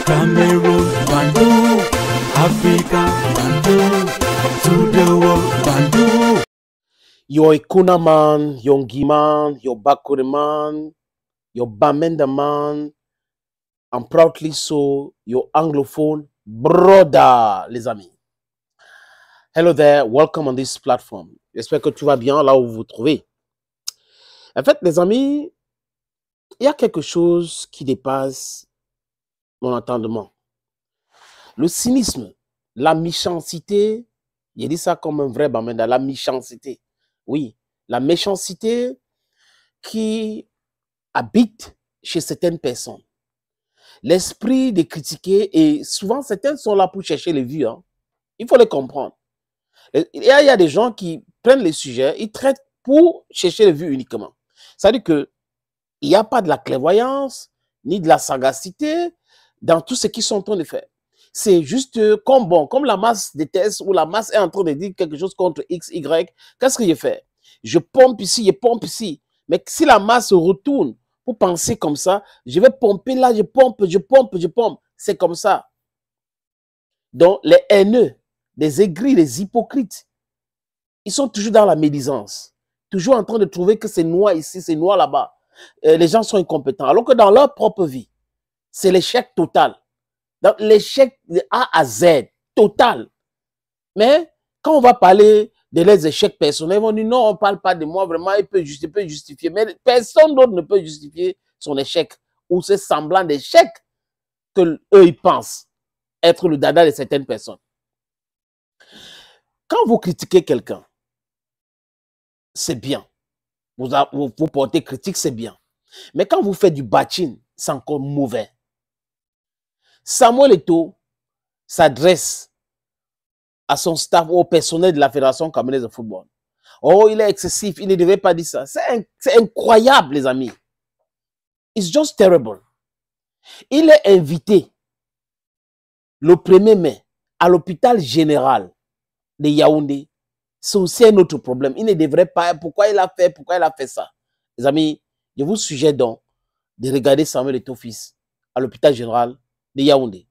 Cameroon, Bandung, Africa, Bandung, to the world, Bandung. Your Ikuna man, your Ngi man, your Bakure man, your Bamenda man, and proudly so, your Anglophone brother, les amis. Hello there, welcome on this platform. J'espère que tout va bien là où vous vous trouvez. En fait, les amis, il y a quelque chose qui dépasse mon entendement. Le cynisme, la méchanceté, j'ai dit ça comme un vrai Bamenda, la méchanceté. Oui, la méchanceté qui habite chez certaines personnes. L'esprit de critiquer, et souvent certains sont là pour chercher les vues. Hein. Il faut les comprendre. Il y a des gens qui prennent les sujets, ils traitent pour chercher les vues uniquement. C'est-à-dire qu'il n'y a pas de la clairvoyance, ni de la sagacité dans tout ce qu'ils sont en train de faire. C'est juste comme la masse déteste ou la masse est en train de dire quelque chose contre X, Y. Qu'est-ce que je fais? Je pompe ici, je pompe ici. Mais si la masse se retourne pour penser comme ça, je vais pomper là, je pompe, je pompe, je pompe. C'est comme ça. Donc, les haineux, les aigris, les hypocrites, ils sont toujours dans la médisance. Toujours en train de trouver que c'est noir ici, c'est noir là-bas. Les gens sont incompétents. Alors que dans leur propre vie, c'est l'échec total. L'échec de A à Z, total. Mais quand on va parler de leurs échecs personnels, ils vont dire non, on ne parle pas de moi, vraiment, il peut justifier. Mais personne d'autre ne peut justifier son échec ou ce semblant d'échec que eux ils pensent être le dada de certaines personnes. Quand vous critiquez quelqu'un, c'est bien. Vous portez critique, c'est bien. Mais quand vous faites du bashing, c'est encore mauvais. Samuel Eto'o s'adresse à son staff, au personnel de la Fédération camerounaise de football. Oh, il est excessif, il ne devait pas dire ça. C'est incroyable, les amis. It's just terrible. Il est invité le 1er mai à l'hôpital général de Yaoundé. C'est aussi un autre problème. Il ne devrait pas. Pourquoi il a fait ça? Les amis, je vous suggère donc de regarder Samuel Eto'o fils à l'hôpital général de Yaoundé.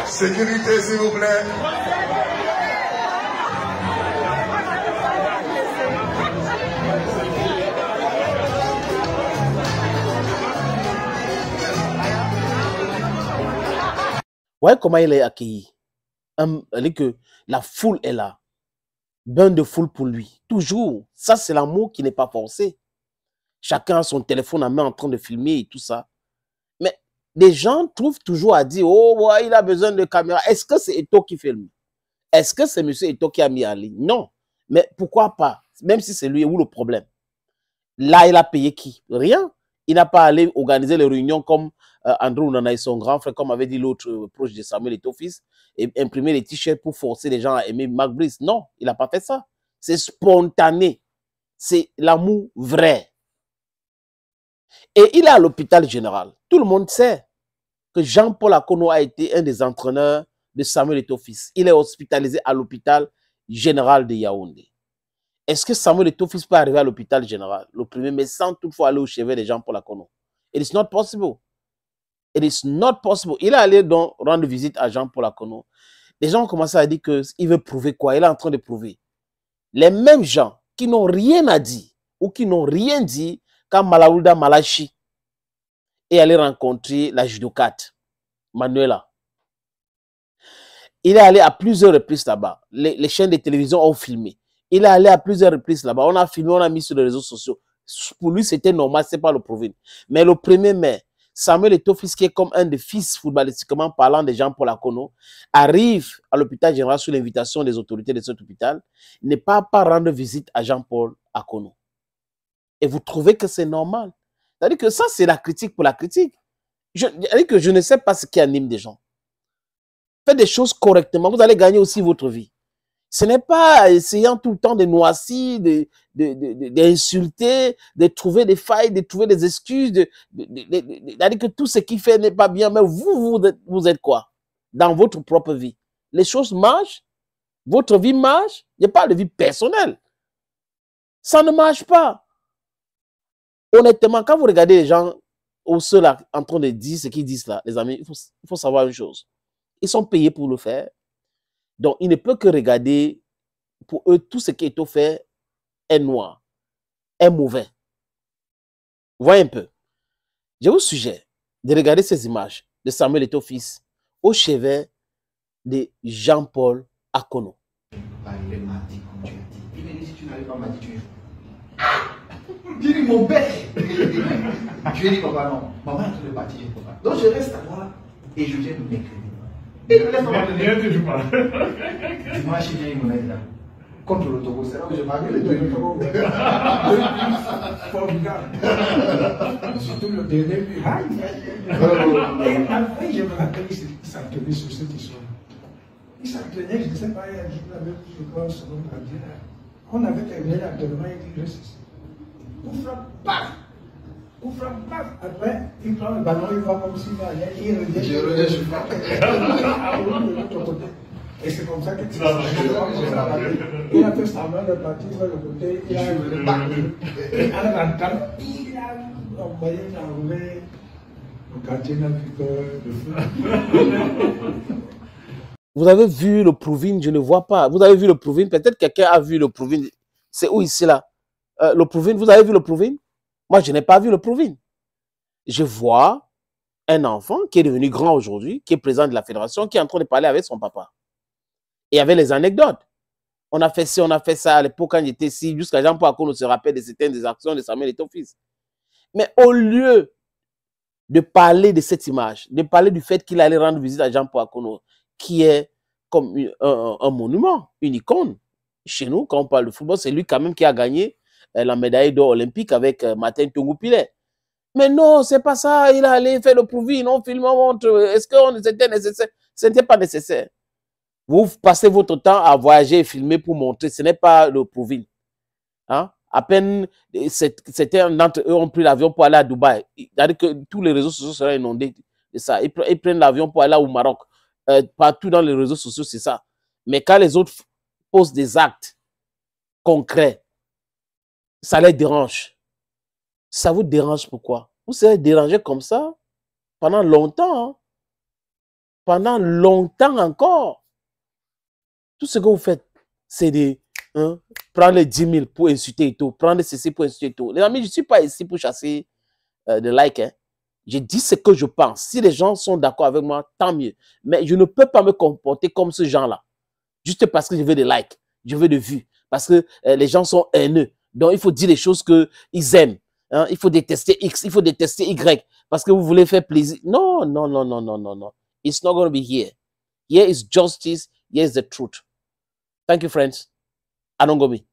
Sécurité, s'il vous plaît. Voyez comment il est accueilli. Que la foule est là. Bain de foule pour lui. Toujours. Ça, c'est l'amour qui n'est pas forcé. Chacun a son téléphone en main en train de filmer et tout ça. Mais des gens trouvent toujours à dire, oh, ouais, il a besoin de caméra. Est-ce que c'est Eto'o qui filme? Est-ce que c'est M. Eto'o qui a mis en ligne? Non. Mais pourquoi pas? Même si c'est lui, où le problème? Là, il a payé qui? Rien. Il n'a pas allé organiser les réunions comme Andrew Onana et son grand frère, comme avait dit l'autre proche de Samuel Eto'o fils, et imprimer les t-shirts pour forcer les gens à aimer Mark Brice. Non, il n'a pas fait ça. C'est spontané. C'est l'amour vrai. Et il est à l'hôpital général. Tout le monde sait que Jean-Paul Akono a été un des entraîneurs de Samuel Eto'o fils. Il est hospitalisé à l'hôpital général de Yaoundé. Est-ce que Samuel Eto'o fils peut arriver à l'hôpital général le 1er mai sans toutefois aller au chevet de Jean-Paul Akono? It is not possible. It is not possible. Il est allé donc rendre visite à Jean-Paul Akono. Les gens ont commencé à dire qu'il veut prouver quoi? Il est en train de prouver. Les mêmes gens qui n'ont rien à dire ou qui n'ont rien dit quand Malaouda Malachi est allé rencontrer la judocate, Manuela. Il est allé à plusieurs reprises là-bas. Les chaînes de télévision ont filmé. Il est allé à plusieurs reprises là-bas. On a filmé, on a mis sur les réseaux sociaux. Pour lui, c'était normal, ce n'est pas le prouver. Mais le 1er mai, Samuel Eto'o fils, qui est comme un des fils footballistiquement parlant de Jean-Paul Akono, arrive à l'hôpital général sous l'invitation des autorités de cet hôpital, n'est pas rendre visite à Jean-Paul Akono. et vous trouvez que c'est normal. C'est-à-dire que ça, c'est la critique pour la critique. C'est-à-dire que je ne sais pas ce qui anime des gens. Faites des choses correctement, vous allez gagner aussi votre vie. Ce n'est pas essayant tout le temps de noircir, d'insulter, de trouver des failles, de trouver des excuses, c'est-à-dire que tout ce qui fait n'est pas bien, mais vous êtes quoi? Dans votre propre vie. Les choses marchent, votre vie marche, il n'y a pas de vie personnelle. Ça ne marche pas. Honnêtement, quand vous regardez les gens au seul en train de dire ce qu'ils disent là, les amis, il faut savoir une chose. Ils sont payés pour le faire. Donc, il ne peut que regarder, pour eux, tout ce qui est offert est noir, est mauvais. Voyez un peu. Je vous suggère de regarder ces images de Samuel Eto'o-Fils au chevet de Jean-Paul Akono. Il est mardi, comme tu as dit. Il me dit, si tu n'arrives pas mardi, tu es. Il dit, mon père. Je lui ai dit, papa, non. Maman est en train de partir, papa. Donc, je reste à moi et je viens de m'écrire. Et le laisse pas dimanche, il vient, il me met là. Contre le Togo, c'est là où je marque le Togo. Formidable. Surtout le dernier but. Et après, je me rappelle, il s'entraînait sur cette histoire. Il s'entraînait, je ne sais pas, il y a un jour avec je crois, son nom gardien. On avait terminé l'entraînement, il dit, reste ici. Coup frappe, paf! Coup frappe, paf! Après, il prend le ballon, il va comme s'il va aller, il revient. Je reviens, je frappe. De l'autre côté. Et c'est comme ça que tu il a fait semblant de partir vers le côté, il a le bac. Et en rentrant, il a envoyé enlever le quartier navigeur de feu. Vous avez vu le proving, je ne vois pas. Vous avez vu le proving, peut-être quelqu'un a vu le proving. C'est où ici là? Le proving, vous avez vu le proving? Moi, je n'ai pas vu le proving. Je vois un enfant qui est devenu grand aujourd'hui, qui est président de la fédération, qui est en train de parler avec son papa. Et il y avait les anecdotes. On a fait ci, on a fait ça à l'époque quand j'étais ici, jusqu'à Jean-Paul Akono se rappelle de certaines des actions de Samuel Eto'o-Fils. Mais au lieu de parler de cette image, de parler du fait qu'il allait rendre visite à Jean-Paul Akono, qui est comme un monument, une icône. Chez nous, quand on parle de football, c'est lui quand même qui a gagné la médaille d'or olympique avec Martin Tongo-Pilet. Mais non, c'est pas ça. Il allait faire le proving, on filme, on montre. Est-ce que c'était nécessaire? Ce n'était pas nécessaire. Vous passez votre temps à voyager et filmer pour montrer. Ce n'est pas le proving. Hein? À peine, certains d'entre eux ont pris l'avion pour aller à Dubaï. C'est-à-dire que tous les réseaux sociaux seront inondés de ça. Ils prennent l'avion pour aller au Maroc. Partout dans les réseaux sociaux, c'est ça. Mais quand les autres posent des actes concrets, ça les dérange. Ça vous dérange pourquoi? Vous serez dérangé comme ça pendant longtemps. Hein? Pendant longtemps encore. Tout ce que vous faites, c'est de prendre les 10 000 pour insulter et tout, prendre ceci pour insulter et tout. Les amis, je ne suis pas ici pour chasser des likes. Hein. Je dis ce que je pense. Si les gens sont d'accord avec moi, tant mieux. Mais je ne peux pas me comporter comme ce genre-là. Juste parce que je veux des likes, je veux des vues. Parce que les gens sont haineux. Donc, il faut dire les choses qu'ils aiment. Hein. Il faut détester X, il faut détester Y. Parce que vous voulez faire plaisir. Non, non, non, non, non, non, non. It's not going to be here. Here is justice. Here is the truth. Thank you, friends. Anongomi.